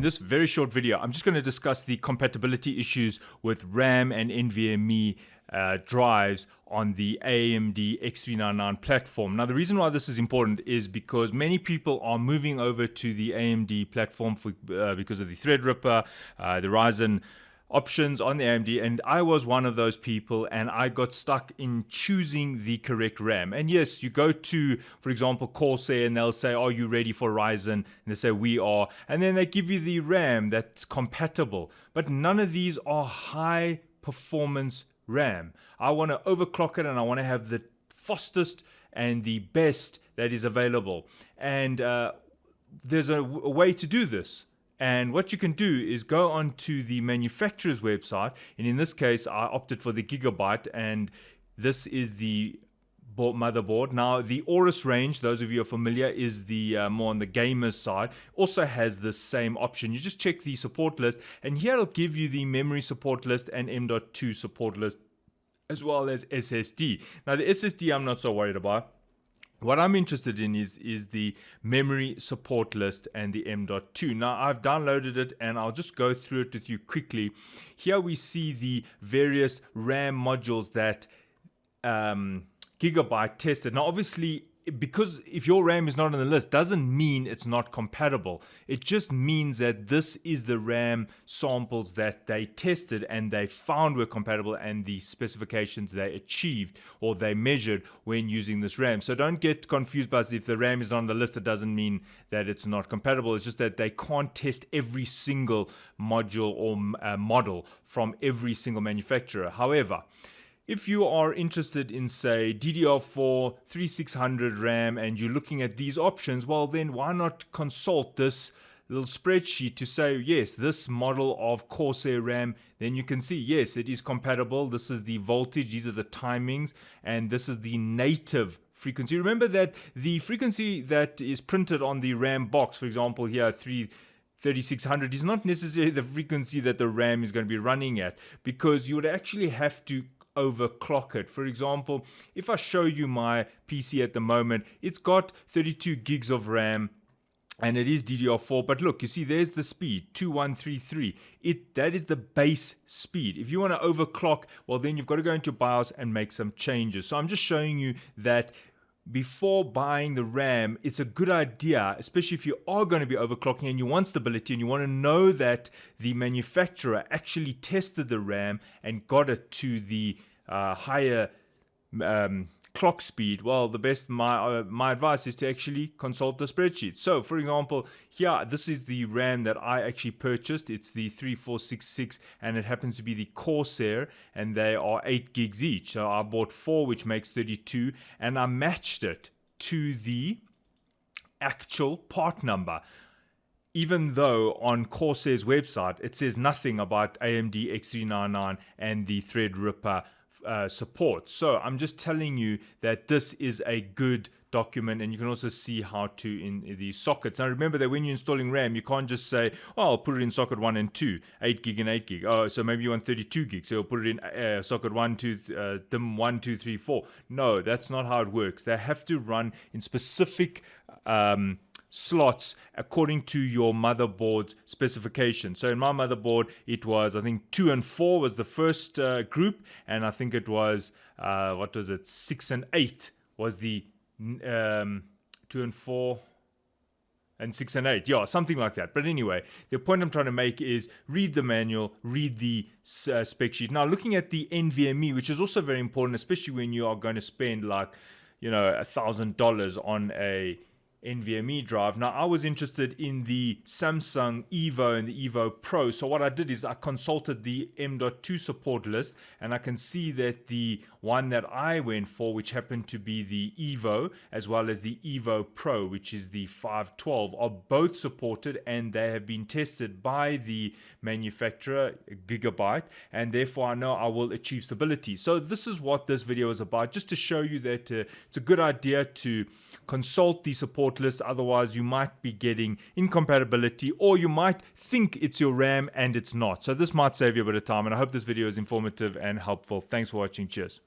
this very short video, I'm just going to discuss the compatibility issues with RAM and NVMe drives on the AMD X399 platform. Now, the reason why this is important is because many people are moving over to the AMD platform because of the Threadripper, the Ryzen options on the AMD, and I was one of those people, and I got stuck in choosing the correct RAM. And yes, you go to, for example, Corsair, and they'll say, are you ready for Ryzen? And they say, we are. And then they give you the RAM that's compatible. But none of these are high performance RAM. I want to overclock it, and I want to have the fastest and the best that is available. And there's a way to do this. And what you can do is go onto the manufacturer's website, and in this case I opted for the Gigabyte, and this is the motherboard. Now the Aorus range, those of you who are familiar, is the more on the gamer's side, also has the same option. You just check the support list, and here it'll give you the memory support list and M.2 support list, as well as SSD. Now the SSD I'm not so worried about. What I'm interested in is the memory support list and the M.2. Now, I've downloaded it, and I'll just go through it with you quickly. Here we see the various RAM modules that Gigabyte tested. Now, obviously, because if your RAM is not on the list, doesn't mean it's not compatible. It just means that this is the RAM samples that they tested and they found were compatible, and the specifications they achieved or they measured when using this RAM. So don't get confused by if the RAM is not on the list, it doesn't mean that it's not compatible. It's just that they can't test every single module or model from every single manufacturer. However, if you are interested in, say, DDR4 3600 RAM and you're looking at these options, well, then why not consult this little spreadsheet to say, yes, this model of Corsair RAM, then you can see, yes, it is compatible. This is the voltage, these are the timings, and this is the native frequency. Remember that the frequency that is printed on the RAM box, for example, here, 3600, is not necessarily the frequency that the RAM is going to be running at, because you would actually have to overclock it. For example, if I show you my PC at the moment, it's got 32 gigs of RAM and it is DDR4, but look, you see there's the speed, 2133. That is the base speed. If you want to overclock, well, then you've got to go into BIOS and make some changes. So I'm just showing you that before buying the RAM, it's a good idea, especially if you are going to be overclocking and you want stability and you want to know that the manufacturer actually tested the RAM and got it to the higher clock speed. Well, my advice is to actually consult the spreadsheet. So, for example, here, this is the RAM that I actually purchased. It's the 3466, and it happens to be the Corsair, and they are 8 gigs each. So I bought 4, which makes 32, and I matched it to the actual part number. Even though on Corsair's website, it says nothing about AMD X399 and the Threadripper support. So I'm just telling you that this is a good document, and you can also see how to in the sockets. Now remember that when you're installing RAM, you can't just say, oh, I'll put it in socket 1 and 2, 8 gig and 8 gig. Oh, so maybe you want 32 gigs, so you'll put it in socket 1, 2, DIMM 1, 2, 3, 4. No, that's not how it works. They have to run in specific slots according to your motherboard's specification. So in my motherboard, it was, I think 2 and 4 was the first group, and I think it was 6 and 8 was the 2 and 4 and 6 and 8, yeah, something like that. But anyway, the point I'm trying to make is read the manual, read the spec sheet. Now, looking at the NVMe, which is also very important, especially when you are going to spend like, $1,000 on a NVMe drive. Now, I was interested in the Samsung Evo and the Evo Pro. So what I did is I consulted the M.2 support list, and I can see that the one that I went for, which happened to be the Evo, as well as the Evo Pro, which is the 512, are both supported, and they have been tested by the manufacturer, Gigabyte, and therefore I know I will achieve stability. So this is what this video is about, just to show you that it's a good idea to consult the support list. Otherwise, you might be getting incompatibility, or you might think it's your RAM and it's not. So this might save you a bit of time, and I hope this video is informative and helpful. Thanks for watching. Cheers.